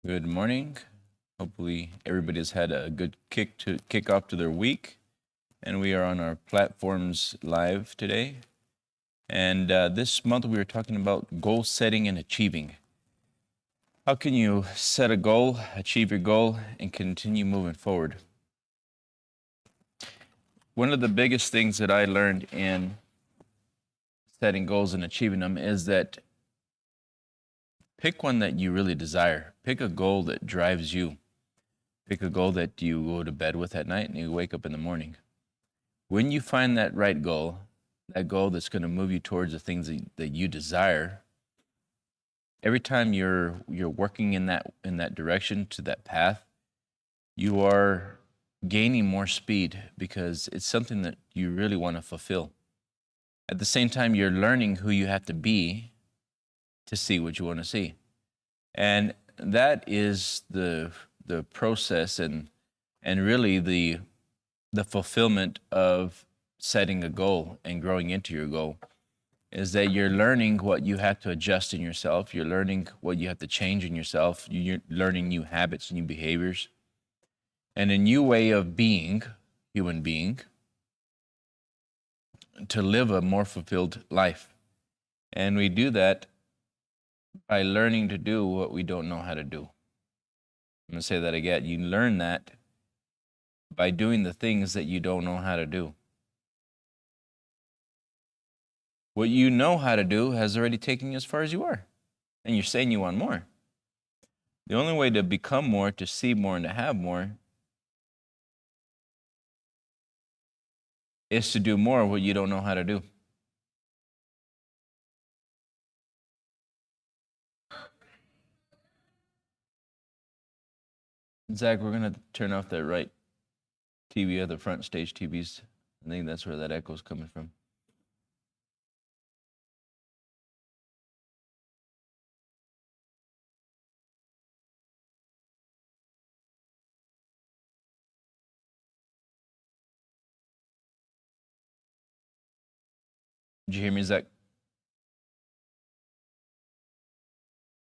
Good morning. Hopefully everybody's had a good kick off to their week. And we are on our platforms live today. And this month we are talking about goal setting and achieving. How can you set a goal, achieve your goal, and continue moving forward? One of the biggest things that I learned in setting goals and achieving them is that pick one that you really desire. Pick a goal that drives you. Pick a goal that you go to bed with at night and you wake up in the morning. When you find that right goal, that goal that's going to move you towards the things that you desire, every time you're working in that direction, to that path, you are gaining more speed because it's something that you really want to fulfill. At the same time, you're learning who you have to be to see what you want to see. And that is the process and really the fulfillment of setting a goal and growing into your goal, is that you're learning what you have to adjust in yourself. You're learning what you have to change in yourself. You're learning new habits, new behaviors, and a new way of being, human being, to live a more fulfilled life. And we do that by learning to do what we don't know how to do. I'm going to say that again. You learn that by doing the things that you don't know how to do. What you know how to do has already taken you as far as you are, and you're saying you want more. The only way to become more, to see more, and to have more is to do more of what you don't know how to do. Zach, we're going to turn off that right TV or the front stage TVs. I think that's where that echo's coming from. Did you hear me, Zach?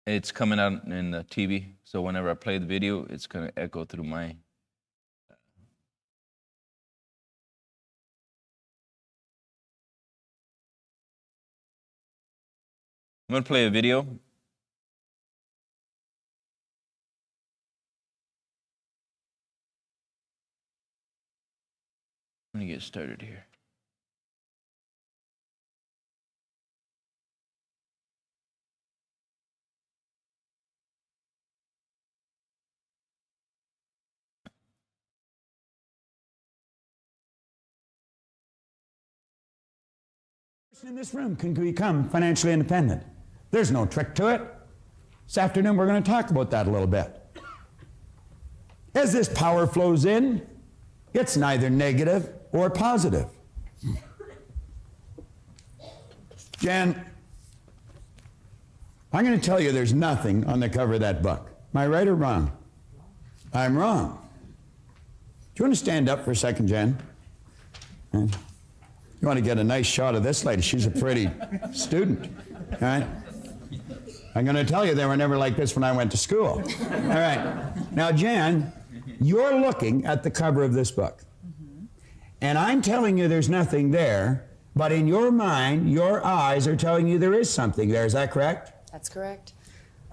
It's coming out in the TV, so whenever I play the video, it's going to echo through my... I'm going to play a video. I'm going to get started here. In this room can become financially independent. There's no trick to it. This afternoon we're going to talk about that a little bit. As this power flows in, it's neither negative or positive. Jan, I'm going to tell you there's nothing on the cover of that book. Am I right or wrong? I'm wrong. Do you want to stand up for a second, Jan? You want to get a nice shot of this lady. She's a pretty student. All right? I'm going to tell you they were never like this when I went to school. All right. Now, Jan, you're looking at the cover of this book. And I'm telling you there's nothing there, but in your mind, your eyes are telling you there is something there. Is that correct? That's correct.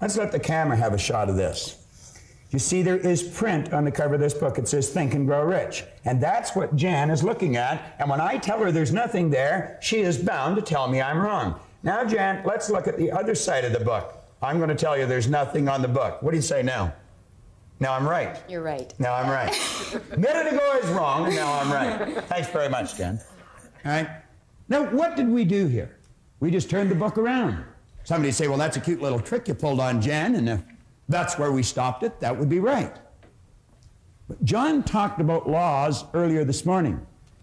Let's let the camera have a shot of this. You see, there is print on the cover of this book. It says, Think and Grow Rich. And that's what Jan is looking at. And when I tell her there's nothing there, she is bound to tell me I'm wrong. Now, Jan, let's look at the other side of the book. I'm going to tell you there's nothing on the book. What do you say now? Now I'm right. You're right. Now I'm right. A minute ago I was wrong, and now I'm right. Thanks very much, Jan. All right. Now, what did we do here? We just turned the book around. Somebody say, well, that's a cute little trick you pulled on Jan, and if that's where we stopped it, that would be right. But John talked about laws earlier this morning.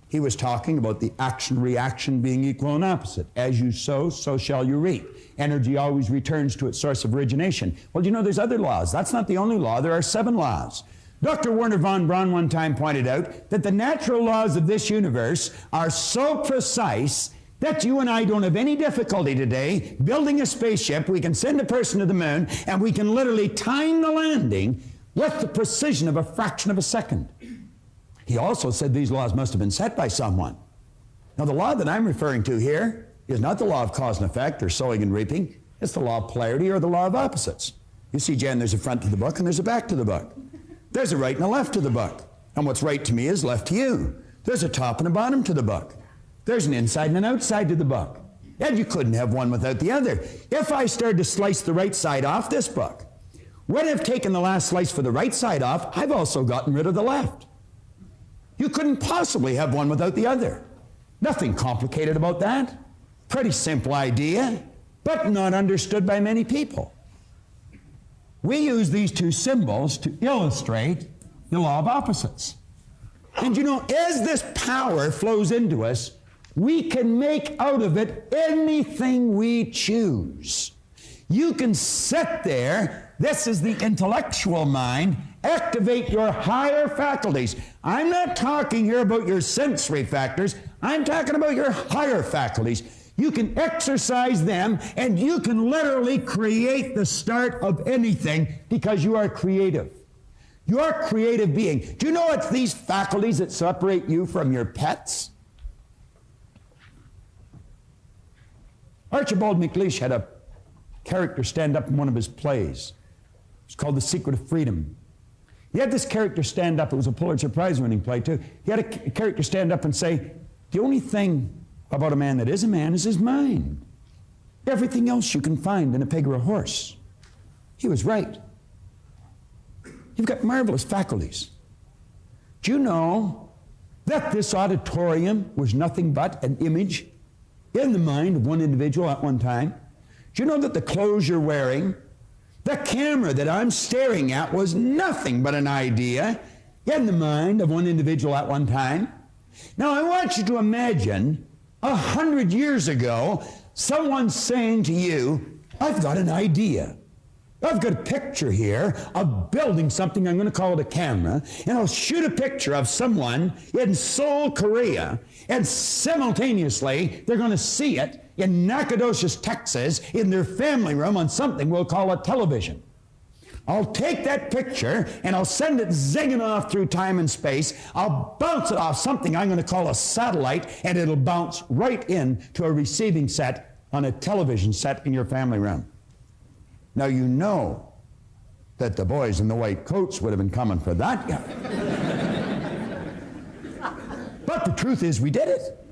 He was talking about the action-reaction being equal and opposite. As you sow, so shall you reap. Energy always returns to its source of origination. Well, you know, there's other laws. That's not the only law. There are 7 laws. Dr. Werner von Braun one time pointed out that the natural laws of this universe are so precise that you and I don't have any difficulty today building a spaceship. We can send a person to the moon, and we can literally time the landing with the precision of a fraction of a second. He also said these laws must have been set by someone. Now, the law that I'm referring to here is not the law of cause and effect or sowing and reaping. It's the law of polarity or the law of opposites. You see, Jen, there's a front to the book and there's a back to the book. There's a right and a left to the book. And what's right to me is left to you. There's a top and a bottom to the book. There's an inside and an outside to the book. And you couldn't have one without the other. If I started to slice the right side off this book, when I've taken the last slice for the right side off, I've also gotten rid of the left. You couldn't possibly have one without the other. Nothing complicated about that. Pretty simple idea, but not understood by many people. We use these two symbols to illustrate the law of opposites. And you know, as this power flows into us, we can make out of it anything we choose. You can sit there, this is the intellectual mind, activate your higher faculties. I'm not talking here about your sensory factors, I'm talking about your higher faculties. You can exercise them, and you can literally create the start of anything because you are creative. You are a creative being. Do you know it's these faculties that separate you from your pets? Archibald MacLeish had a character stand up in one of his plays. It's called The Secret of Freedom. He had this character stand up. It was a Pulitzer Prize-winning play, too. He had a character stand up and say, the only thing about a man that is a man is his mind. Everything else you can find in a pig or a horse. He was right. You've got marvelous faculties. Do you know that this auditorium was nothing but an image in the mind of one individual at one time? Do you know that the clothes you're wearing, the camera that I'm staring at was nothing but an idea in the mind of one individual at one time? Now, I want you to imagine 100 years ago, someone saying to you, I've got an idea. I've got a picture here of building something, I'm going to call it a camera, and I'll shoot a picture of someone in Seoul, Korea, and simultaneously they're going to see it in Nacogdoches, Texas, in their family room on something we'll call a television. I'll take that picture and I'll send it zigging off through time and space. I'll bounce it off something I'm going to call a satellite, and it'll bounce right into a receiving set on a television set in your family room. Now, you know that the boys in the white coats would have been coming for that guy. But the truth is, we did it.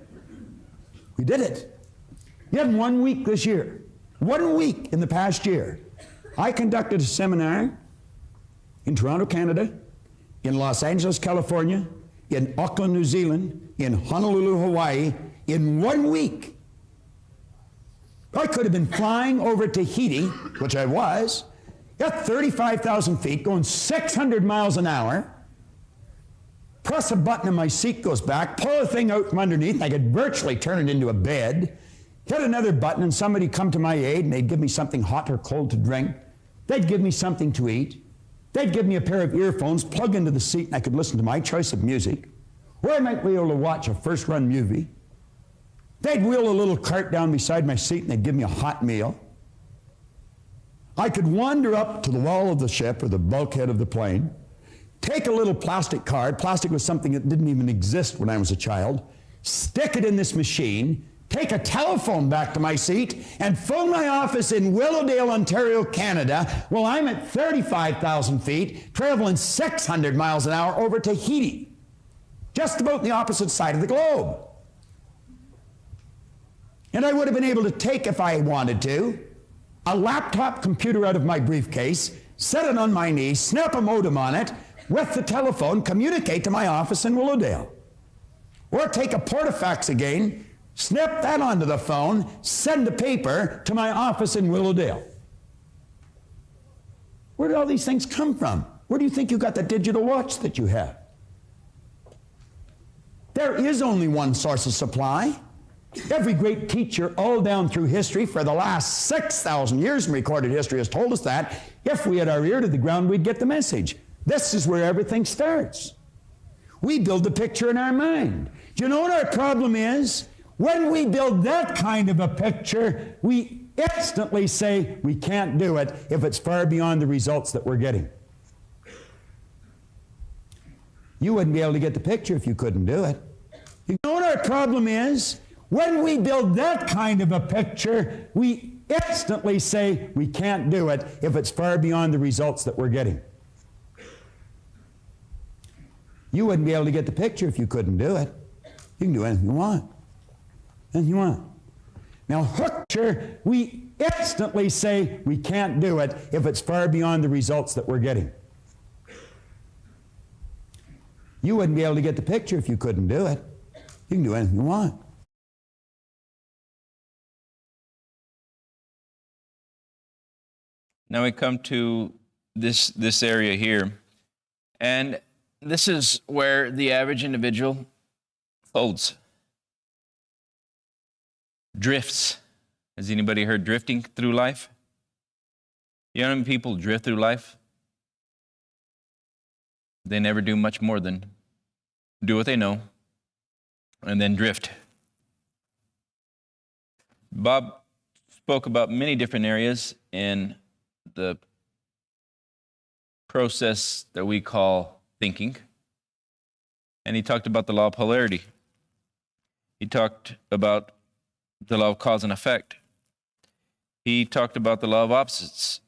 We did it. Yet in 1 week this year, 1 week in the past year, I conducted a seminar in Toronto, Canada, in Los Angeles, California, in Auckland, New Zealand, in Honolulu, Hawaii, in 1 week. I could have been flying over Tahiti, which I was, at 35,000 feet, going 600 miles an hour, press a button and my seat goes back, pull a thing out from underneath, I could virtually turn it into a bed, hit another button and somebody come to my aid and they'd give me something hot or cold to drink. They'd give me something to eat. They'd give me a pair of earphones, plug into the seat, and I could listen to my choice of music. Or I might be able to watch a first-run movie. They'd wheel a little cart down beside my seat and they'd give me a hot meal. I could wander up to the wall of the ship or the bulkhead of the plane, take a little plastic card, plastic was something that didn't even exist when I was a child, stick it in this machine, take a telephone back to my seat, and phone my office in Willowdale, Ontario, Canada, while I'm at 35,000 feet, traveling 600 miles an hour over Tahiti, just about the opposite side of the globe. And I would have been able to take, if I wanted to, a laptop computer out of my briefcase, set it on my knee, snap a modem on it, with the telephone, communicate to my office in Willowdale. Or take a portafax again, snap that onto the phone, send the paper to my office in Willowdale. Where did all these things come from? Where do you think you got the digital watch that you have? There is only one source of supply. Every great teacher all down through history for the last 6,000 years in recorded history has told us that if we had our ear to the ground, we'd get the message. This is where everything starts. We build the picture in our mind. Do you know what our problem is? When we build that kind of a picture, we instantly say we can't do it if it's far beyond the results that we're getting. You wouldn't be able to get the picture if you couldn't do it. You know what our problem is? When we build that kind of a picture, we instantly say we can't do it if it's far beyond the results that we're getting. You wouldn't be able to get the picture if you couldn't do it. You can do anything you want. Anything you want. Now, picture, we instantly say we can't do it if it's far beyond the results that we're getting. You wouldn't be able to get the picture if you couldn't do it. You can do anything you want. Now we come to this area here, and this is where the average individual folds, drifts. Has anybody heard drifting through life? You know how many people drift through life? They never do much more than do what they know and then drift. Bob spoke about many different areas in the process that we call thinking. And he talked about the law of polarity. He talked about the law of cause and effect. He talked about the law of opposites.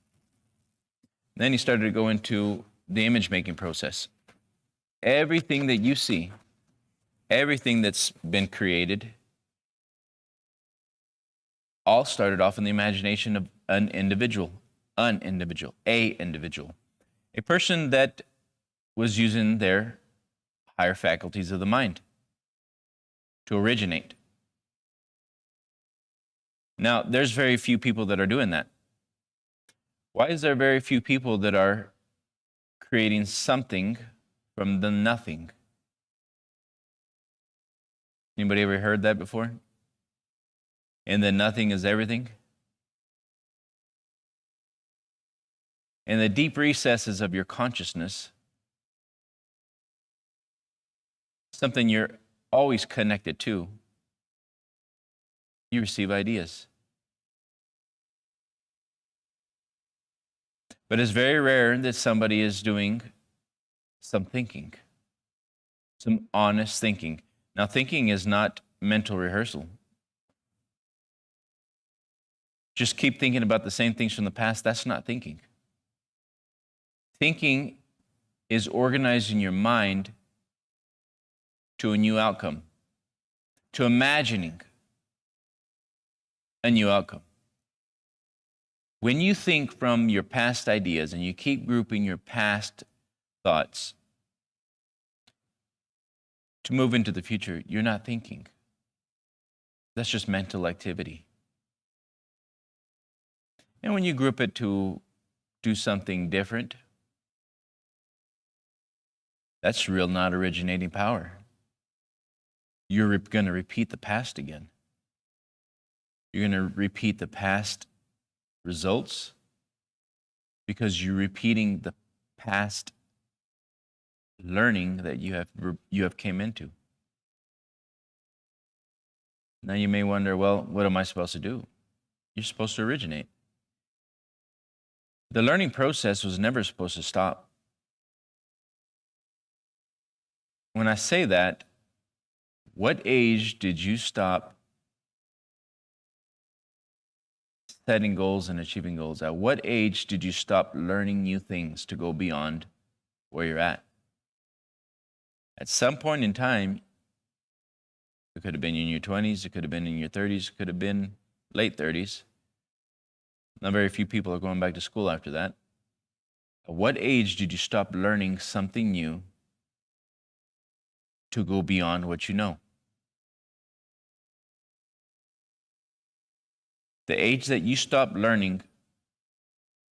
Then he started to go into the image-making process. Everything that you see, everything that's been created, all started off in the imagination of an individual, a person that was using their higher faculties of the mind to originate. Now, there's very few people that are doing that. Why is there very few people that are creating something from the nothing? Anybody ever heard that before? And then nothing is everything? In the deep recesses of your consciousness, something you're always connected to, you receive ideas. But it's very rare that somebody is doing some thinking, some honest thinking. Now, thinking is not mental rehearsal. Just keep thinking about the same things from the past. That's not thinking. Thinking is organizing your mind to a new outcome, to imagining a new outcome. When you think from your past ideas and you keep grouping your past thoughts to move into the future, you're not thinking. That's just mental activity. And when you group it to do something different, that's real not originating power. You're going to repeat the past again. You're going to repeat the past results because you're repeating the past learning that you have came into. Now you may wonder, well, what am I supposed to do? You're supposed to originate. The learning process was never supposed to stop. When I say that, what age did you stop setting goals and achieving goals? At what age did you stop learning new things to go beyond where you're at? At some point in time, it could have been in your 20s, it could have been in your 30s, it could have been late 30s. Not very few people are going back to school after that. At what age did you stop learning something new to go beyond what you know? The age that you stop learning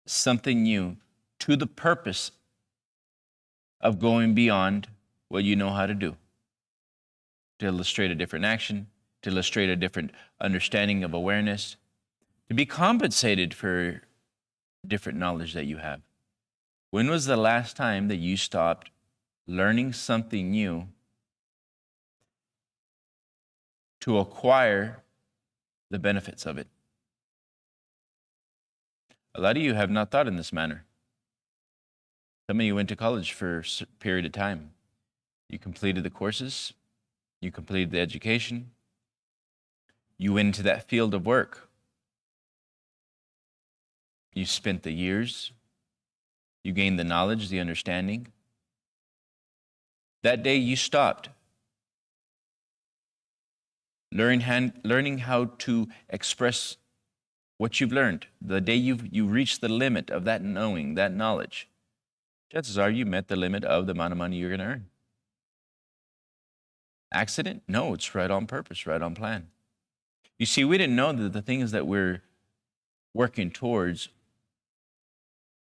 something new to the purpose of going beyond what you know how to do, to illustrate a different action, to illustrate a different understanding of awareness, to be compensated for different knowledge that you have. When was the last time that you stopped learning something new to acquire the benefits of it. A lot of you have not thought in this manner. Some of you went to college for a period of time. You completed the courses, you completed the education, you went into that field of work. You spent the years, you gained the knowledge, the understanding. That day you stopped learning how to express what you've learned. The day you reached the limit of that knowing, that knowledge, chances are you met the limit of the amount of money you're going to earn. Accident? No, it's right on purpose, right on plan. You see, we didn't know that the things that we're working towards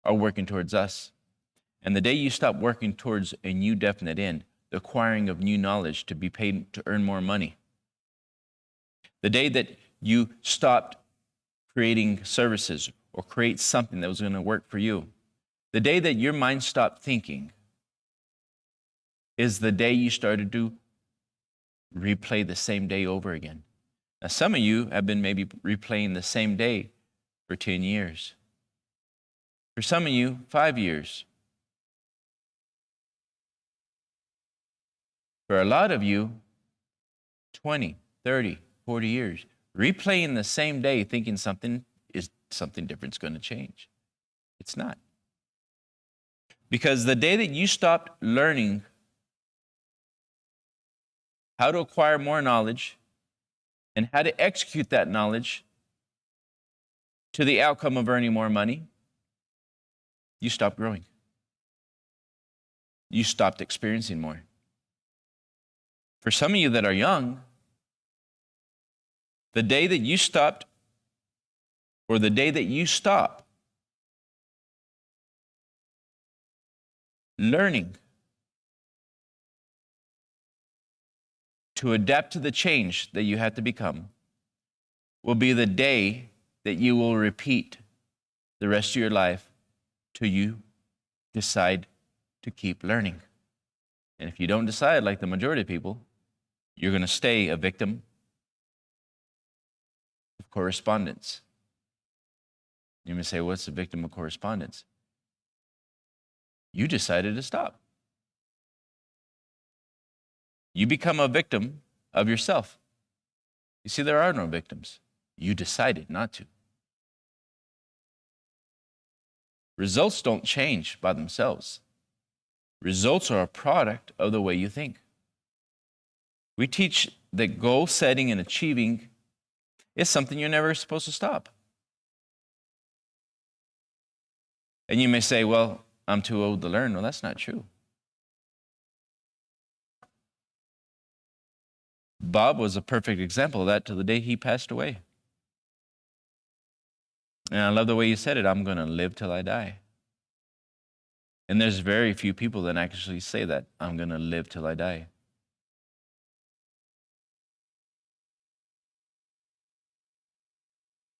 are working towards us. And the day you stop working towards a new definite end, the acquiring of new knowledge to be paid to earn more money, the day that you stopped creating services or create something that was going to work for you, the day that your mind stopped thinking is the day you started to replay the same day over again. Now, some of you have been maybe replaying the same day for 10 years. For some of you, 5 years. For a lot of you, 20, 30, 40 years. Replaying the same day thinking something different's going to change. It's not. Because the day that you stopped learning how to acquire more knowledge and how to execute that knowledge to the outcome of earning more money, you stopped growing. You stopped experiencing more. For some of you that are young, the day that you stopped, or the day that you stop learning to adapt to the change that you had to become, will be the day that you will repeat the rest of your life till you decide to keep learning. And if you don't decide, like the majority of people, you're going to stay a victim of correspondence. You may say, what's a victim of correspondence? You decided to stop. You become a victim of yourself. You see, there are no victims. You decided not to. Results don't change by themselves. Results are a product of the way you think. We teach that goal setting and achieving is something you're never supposed to stop. And you may say, well, I'm too old to learn. Well, that's not true. Bob was a perfect example of that till the day he passed away. And I love the way you said it, I'm going to live till I die. And there's very few people that actually say that, I'm going to live till I die.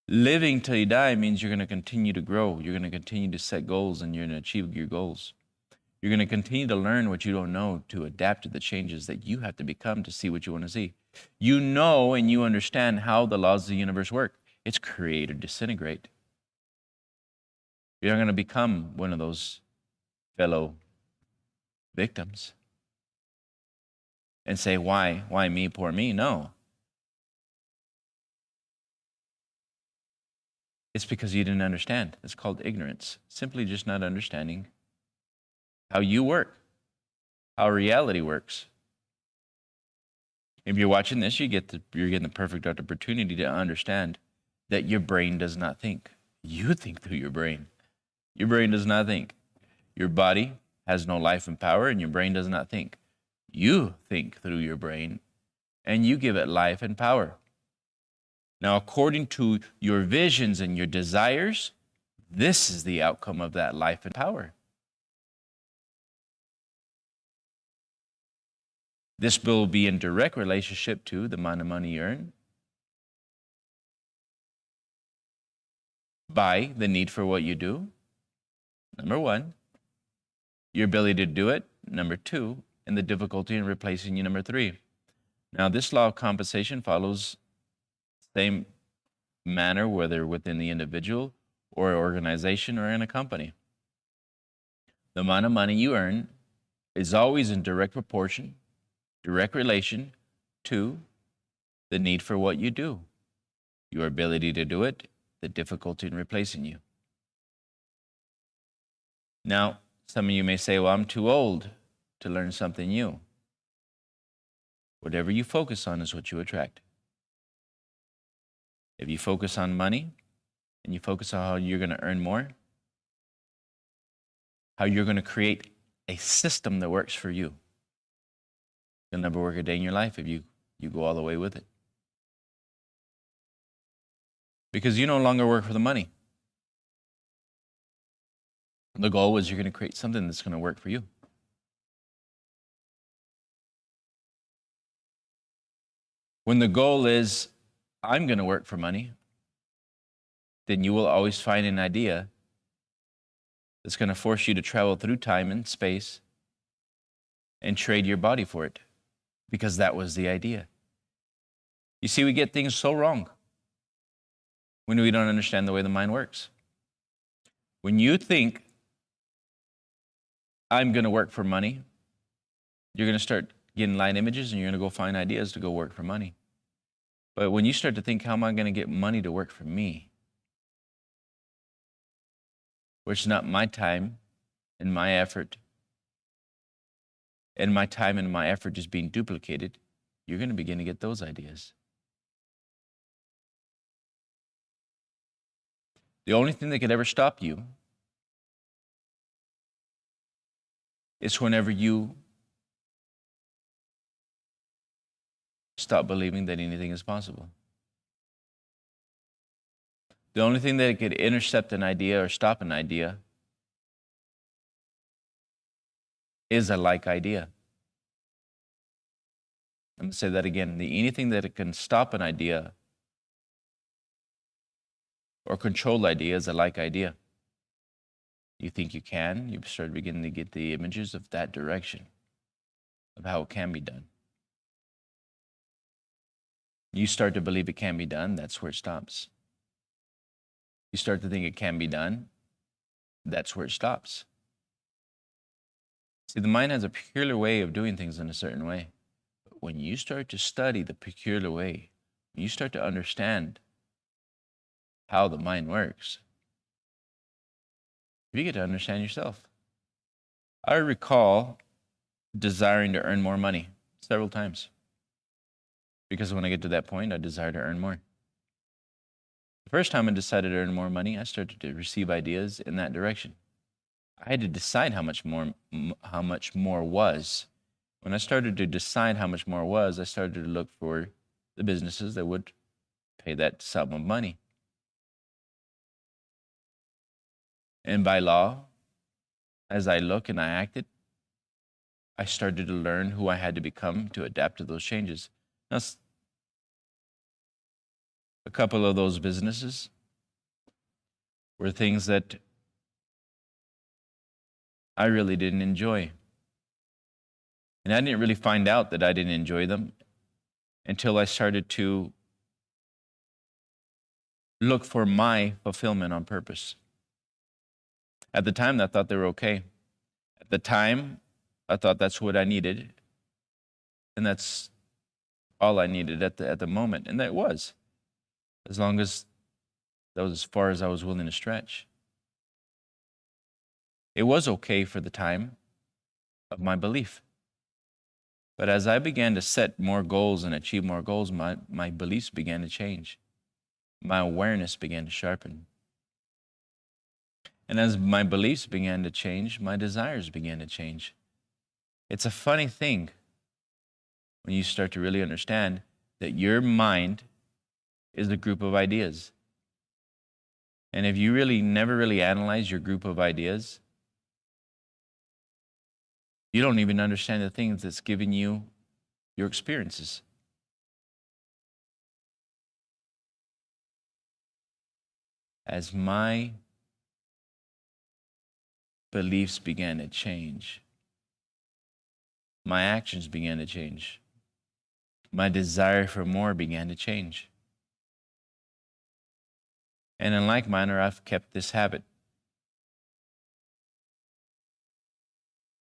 Living till you die means you're going to continue to grow. You're going to continue to set goals and you're going to achieve your goals. You're going to continue to learn what you don't know to adapt to the changes that you have to become to see what you want to see. You know and you understand how the laws of the universe work. It's create or disintegrate. You're not going to become one of those fellow victims and say, why me, poor me? No. It's because you didn't understand. It's called ignorance. Simply just not understanding how you work, how reality works. If you're watching this, you're getting the perfect opportunity to understand that your brain does not think. You think through your brain. Your brain does not think. Your body has no life and power, and your brain does not think. You think through your brain, and you give it life and power. Now, according to your visions and your desires, this is the outcome of that life and power. This will be in direct relationship to the amount of money you earn, by the need for what you do, number one, your ability to do it, number two, and the difficulty in replacing you, number three. Now, this law of compensation follows the same manner, whether within the individual or organization or in a company. The amount of money you earn is always in direct proportion, direct relation to the need for what you do, your ability to do it, the difficulty in replacing you. Now, some of you may say, well, I'm too old to learn something new. Whatever you focus on is what you attract. If you focus on money and you focus on how you're going to earn more, how you're going to create a system that works for you, you'll never work a day in your life if you go all the way with it. Because you no longer work for the money. The goal was you're going to create something that's going to work for you. When the goal is, I'm going to work for money, then you will always find an idea that's going to force you to travel through time and space and trade your body for it, because that was the idea. You see, we get things so wrong when we don't understand the way the mind works. When you think, I'm going to work for money, you're going to start getting light images and you're going to go find ideas to go work for money. But when you start to think, how am I going to get money to work for me? Which is not my time and my effort, and my time and my effort is being duplicated, you're going to begin to get those ideas. The only thing that could ever stop you is whenever you stop believing that anything is possible. The only thing that could intercept an idea or stop an idea is a like idea. I'm going to say that again. Anything that can stop an idea or control idea is a like idea. You think you can, you start beginning to get the images of that direction, of how it can be done. You start to believe it can be done, that's where it stops. You start to think it can be done, that's where it stops. See, the mind has a peculiar way of doing things in a certain way. But when you start to study the peculiar way, when you start to understand how the mind works, you get to understand yourself. I recall desiring to earn more money several times. Because when I get to that point, I desire to earn more. The first time I decided to earn more money, I started to receive ideas in that direction. I had to decide how much more was. When I started to decide how much more was, I started to look for the businesses that would pay that sum of money. And by law, as I looked and I acted, I started to learn who I had to become to adapt to those changes. Now, a couple of those businesses were things that I really didn't enjoy. And I didn't really find out that I didn't enjoy them until I started to look for my fulfillment on purpose. At the time, I thought they were okay. At the time, I thought that's what I needed. And that's all I needed at the moment. And that was. As long as that was as far as I was willing to stretch. It was okay for the time of my belief. But as I began to set more goals and achieve more goals, my beliefs began to change. My awareness began to sharpen. And as my beliefs began to change, my desires began to change. It's a funny thing when you start to really understand that your mind is a group of ideas. And if you really never really analyze your group of ideas, you don't even understand the things that's giving you your experiences. As my beliefs began to change, my actions began to change. my desire for more began to change. And in like manner, I've kept this habit.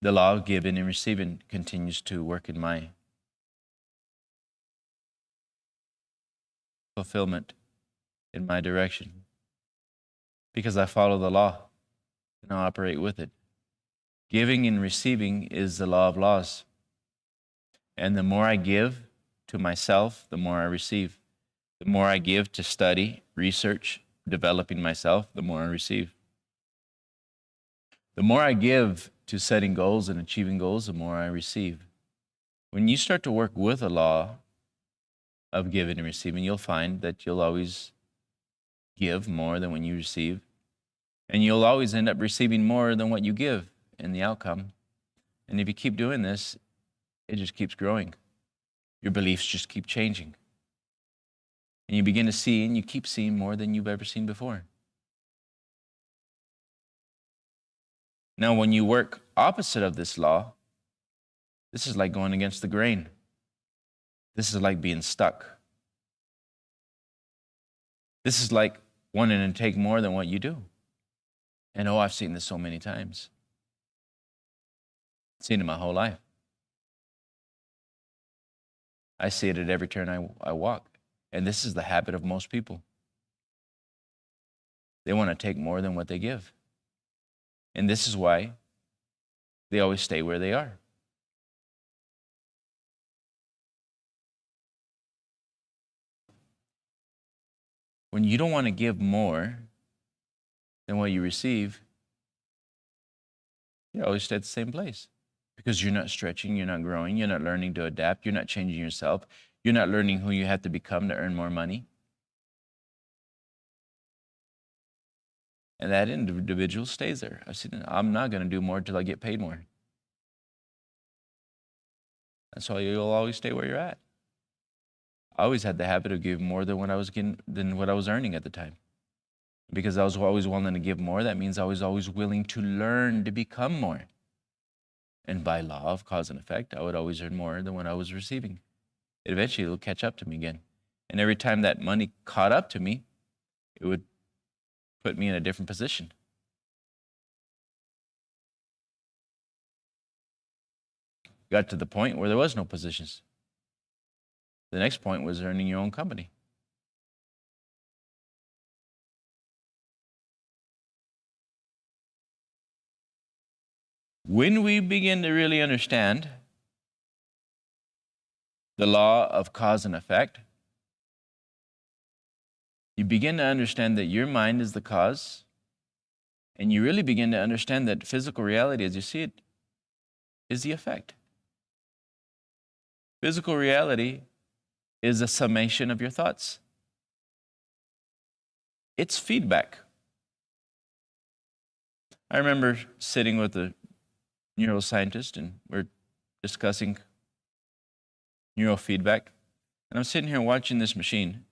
The law of giving and receiving continues to work in my fulfillment, in my direction, because I follow the law and I operate with it. Giving and receiving is the law of laws. And the more I give to myself, the more I receive. The more I give to study, research, developing myself, the more I receive. The more I give to setting goals and achieving goals, the more I receive. When you start to work with a law of giving and receiving, you'll find that you'll always give more than when you receive. And you'll always end up receiving more than what you give in the outcome. And if you keep doing this, it just keeps growing. Your beliefs just keep changing. And you begin to see, and you keep seeing more than you've ever seen before. Now, when you work opposite of this law, this is like going against the grain. This is like being stuck. This is like wanting to take more than what you do. And I've seen this so many times. I've seen it my whole life. I see it at every turn I walk. And this is the habit of most people. They want to take more than what they give. And this is why they always stay where they are. When you don't want to give more than what you receive, you always stay at the same place. Because you're not stretching, you're not growing, you're not learning to adapt, you're not changing yourself, you're not learning who you have to become to earn more money. And that individual stays there. I said, I'm not going to do more until I get paid more. That's why you'll always stay where you're at. I always had the habit of giving more than what I was earning at the time. Because I was always willing to give more, that means I was always willing to learn to become more. And by law of cause and effect, I would always earn more than what I was receiving. Eventually, it'll catch up to me again. And every time that money caught up to me, it would put me in a different position. Got to the point where there was no positions. The next point was earning your own company. When we begin to really understand the law of cause and effect, you begin to understand that your mind is the cause, and you really begin to understand that physical reality, as you see it, is the effect. Physical reality is a summation of your thoughts. It's feedback. I remember sitting with a neuroscientist, and we're discussing neurofeedback. And I'm sitting here watching this machine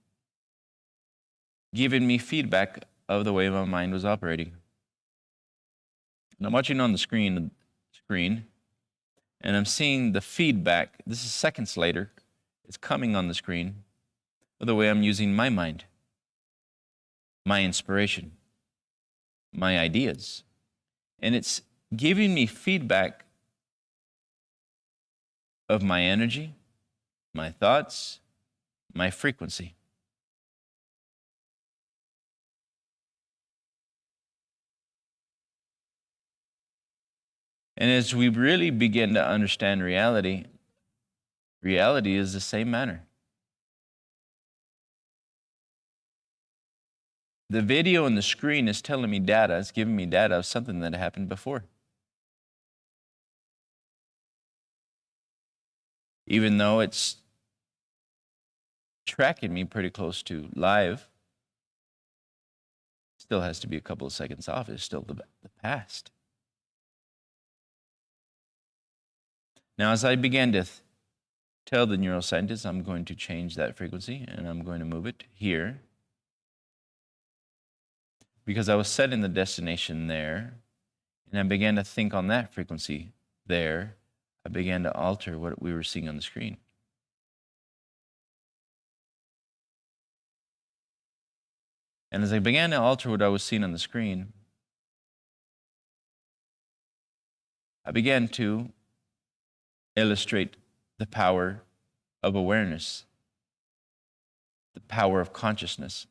giving me feedback of the way my mind was operating. And I'm watching on the screen, and I'm seeing the feedback. This is seconds later. It's coming on the screen of the way I'm using my mind, my inspiration, my ideas. And it's giving me feedback of my energy, my thoughts, my frequency. And as we really begin to understand reality, reality is the same manner. The video on the screen is telling me data, it's giving me data of something that happened before. Even though it's tracking me pretty close to live, still has to be a couple of seconds off. It's still the past. Now, as I began to tell the neuroscientist, I'm going to change that frequency and I'm going to move it here, because I was setting the destination there, and I began to think on that frequency there, I began to alter what we were seeing on the screen. And as I began to alter what I was seeing on the screen, I began to illustrate the power of awareness, the power of consciousness,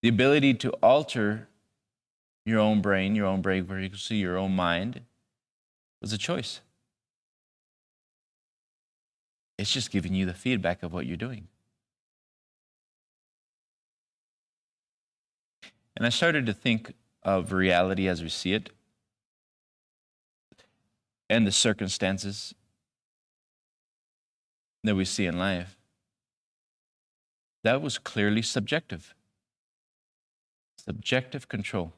the ability to alter your own brain, your own brain frequency, your own mind was a choice. It's just giving you the feedback of what you're doing. And I started to think of reality as we see it and the circumstances that we see in life. That was clearly subjective. Subjective control.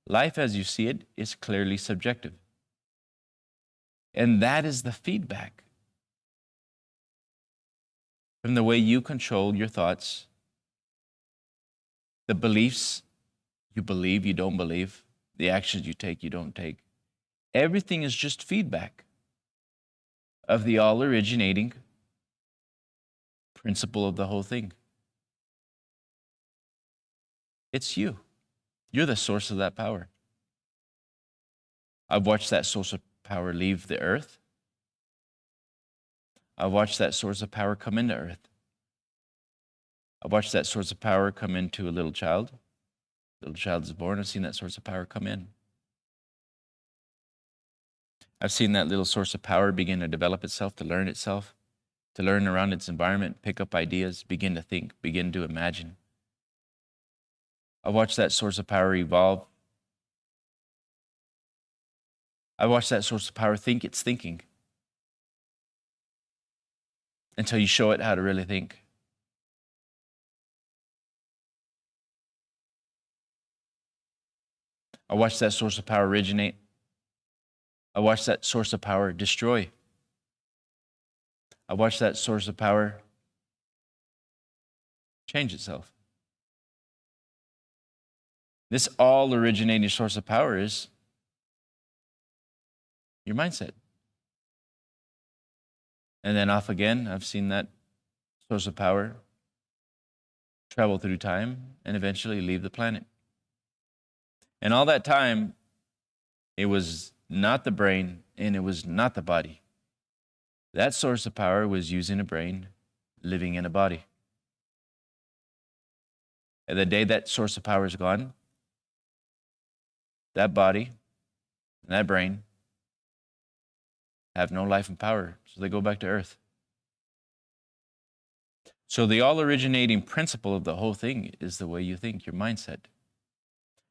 Life as you see it is clearly subjective. And that is the feedback from the way you control your thoughts, the beliefs you believe, you don't believe, the actions you take, you don't take. Everything is just feedback of the all-originating principle of the whole thing. It's you. You're the source of that power. I've watched that source of power leave the earth. I've watched that source of power come into earth. I've watched that source of power come into a little child. Little child is born. I've seen that source of power come in. I've seen that little source of power begin to develop itself, to learn around its environment, pick up ideas, begin to think, begin to imagine. I've watched that source of power evolve. I've watched that source of power think it's thinking until you show it how to really think. I watched that source of power originate. I watched that source of power destroy. I watched that source of power change itself. This all originating source of power is your mindset. And then off again, I've seen that source of power travel through time and eventually leave the planet. And all that time, it was not the brain and it was not the body. That source of power was using a brain, living in a body. And the day that source of power is gone, that body and that brain have no life and power, so they go back to earth. So the all-originating principle of the whole thing is the way you think, your mindset.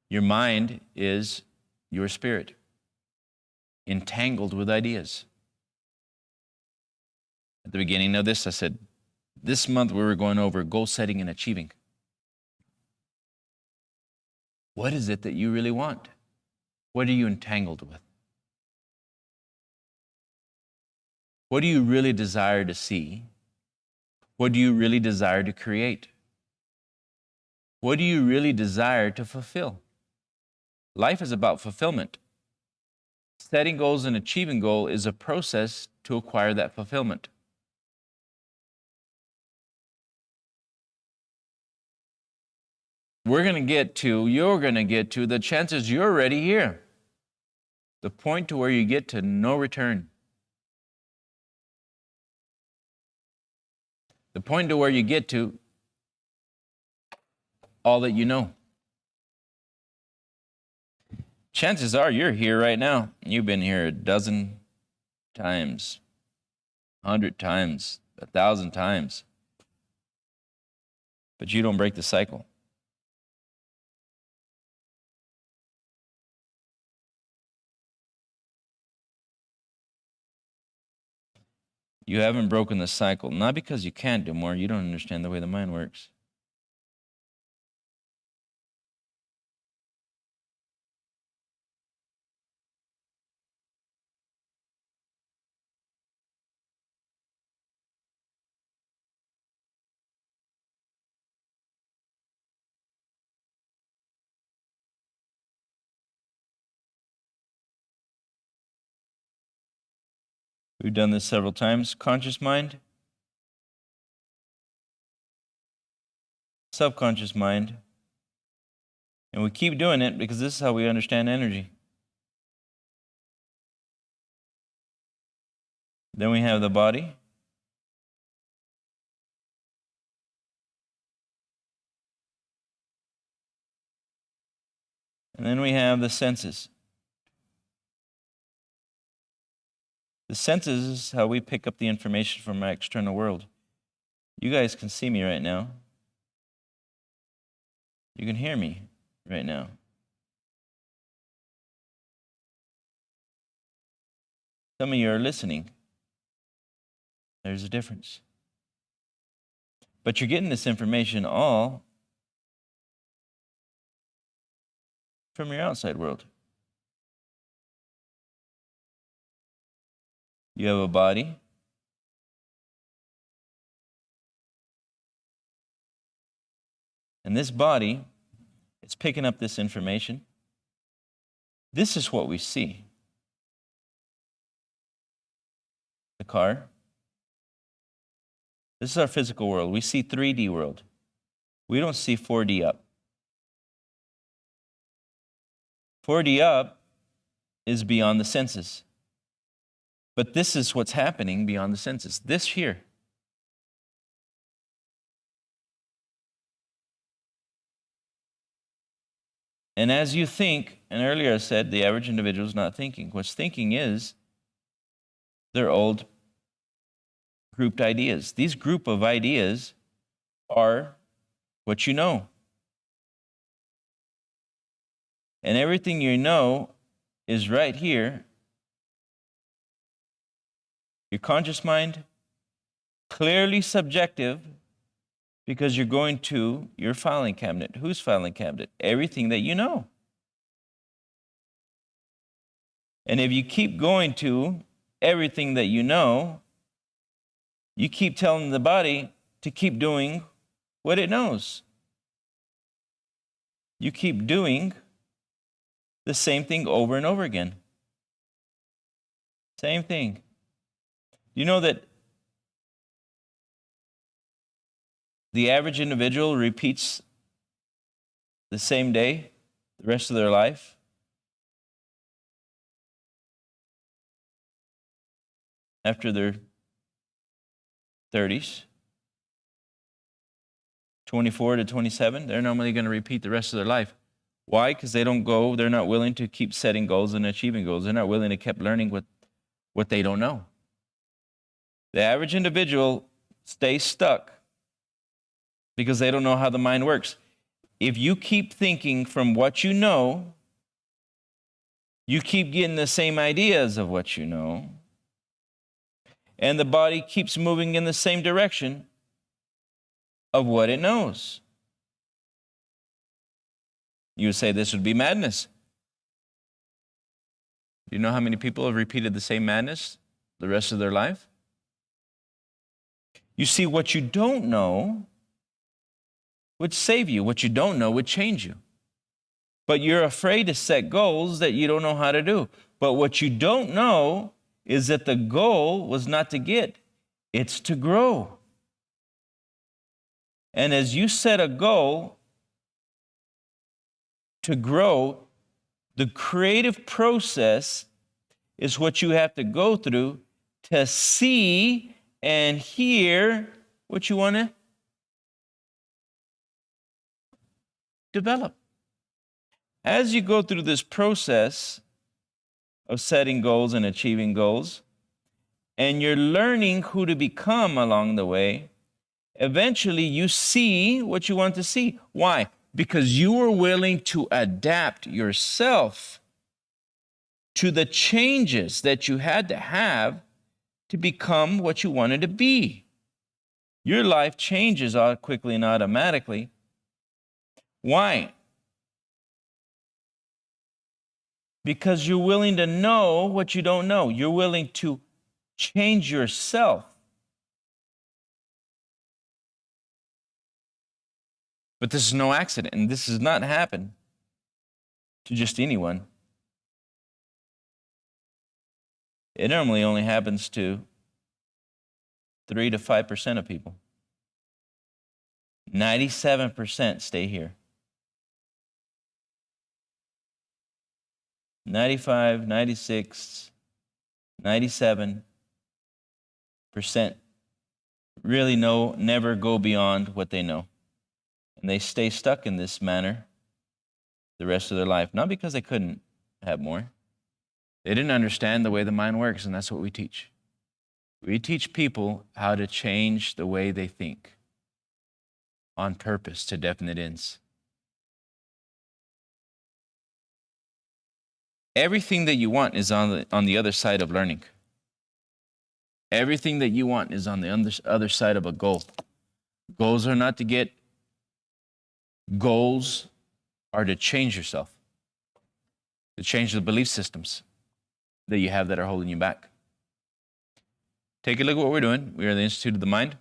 Your mind is your spirit, entangled with ideas. At the beginning of this, I said, this month we were going over goal setting and achieving. What is it that you really want? What are you entangled with? What do you really desire to see? What do you really desire to create? What do you really desire to fulfill? Life is about fulfillment. Setting goals and achieving goals is a process to acquire that fulfillment. You're going to get to, the chances you're already here. The point to where you get to no return. The point to where you get to all that you know. Chances are you're here right now. You've been here 12 times, 100 times, 1,000 times. But you don't break the cycle. You haven't broken the cycle, not because you can't do more. You don't understand the way the mind works. We've done this several times. Conscious mind subconscious mind. And we keep doing it because this is how we understand energy. Then we have the body. And then we have the senses. The senses is how we pick up the information from our external world. You guys can see me right now. You can hear me right now. Some of you are listening. There's a difference. But you're getting this information all from your outside world. You have a body. And this body is picking up this information. This is what we see. The car. This is our physical world. We see 3D world. We don't see 4D up. 4D up is beyond the senses. But this is what's happening beyond the senses. This here. And as you think, and earlier I said the average individual is not thinking. What's thinking is their old grouped ideas. These group of ideas are what you know. And everything you know is right here. Your conscious mind, clearly subjective, because you're going to your filing cabinet. Whose filing cabinet? Everything that you know. And if you keep going to everything that you know, you keep telling the body to keep doing what it knows. You keep doing the same thing over and over again. Same thing. You know that the average individual repeats the same day the rest of their life? After their 30s, 24 to 27, they're normally going to repeat the rest of their life. Why? Because they're not willing to keep setting goals and achieving goals. They're not willing to keep learning what they don't know. The average individual stays stuck because they don't know how the mind works. If you keep thinking from what you know, you keep getting the same ideas of what you know, and the body keeps moving in the same direction of what it knows. You would say this would be madness. Do you know how many people have repeated the same madness the rest of their life? You see, what you don't know would save you. What you don't know would change you. But you're afraid to set goals that you don't know how to do. But what you don't know is that the goal was not to get, it's to grow. And as you set a goal to grow, the creative process is what you have to go through to see and hear what you want to develop. As you go through this process of setting goals and achieving goals, and you're learning who to become along the way, eventually you see what you want to see. Why? Because you were willing to adapt yourself to the changes that you had to have to become what you wanted to be. Your life changes quickly and automatically. Why? Because you're willing to know what you don't know. You're willing to change yourself. But this is no accident, and this does not happen to just anyone. It normally only happens to 3 to 5% of people. 97% stay here. 95, 96, 97% really never go beyond what they know. And they stay stuck in this manner the rest of their life. Not because they couldn't have more. They didn't understand the way the mind works, and that's what we teach. We teach people how to change the way they think on purpose to definite ends. Everything that you want is on the other side of learning. Everything that you want is on the other side of a goal. Goals are not to get. Goals are to change yourself, to change the belief systems that you have that are holding you back. Take a look at what we're doing. We are the Institute of the Mind.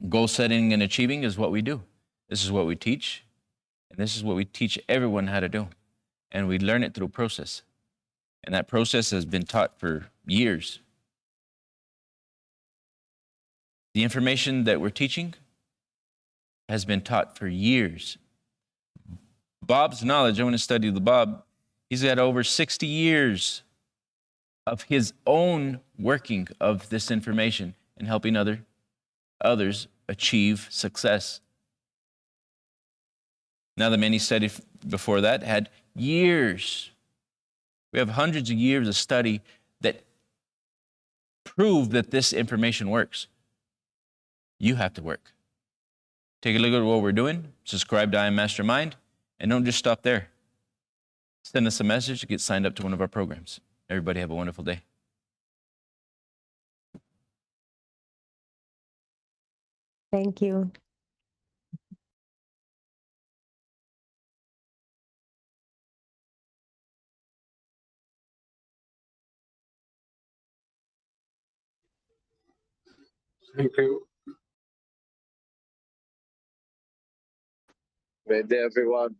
Goal setting and achieving is what we do. This is what we teach, and this is what we teach everyone how to do. And we learn it through a process. And that process has been taught for years. The information that we're teaching has been taught for years. Bob's knowledge, I want to study the Bob, he's got over 60 years of his own working of this information and helping others achieve success. Now, the men he studied before that had years. We have hundreds of years of study that prove that this information works. You have to work. Take a look at what we're doing. Subscribe to I Am Mastermind, and don't just stop there. Send us a message to get signed up to one of our programs. Everybody have a wonderful day. Thank you. Thank you. Good day, everyone.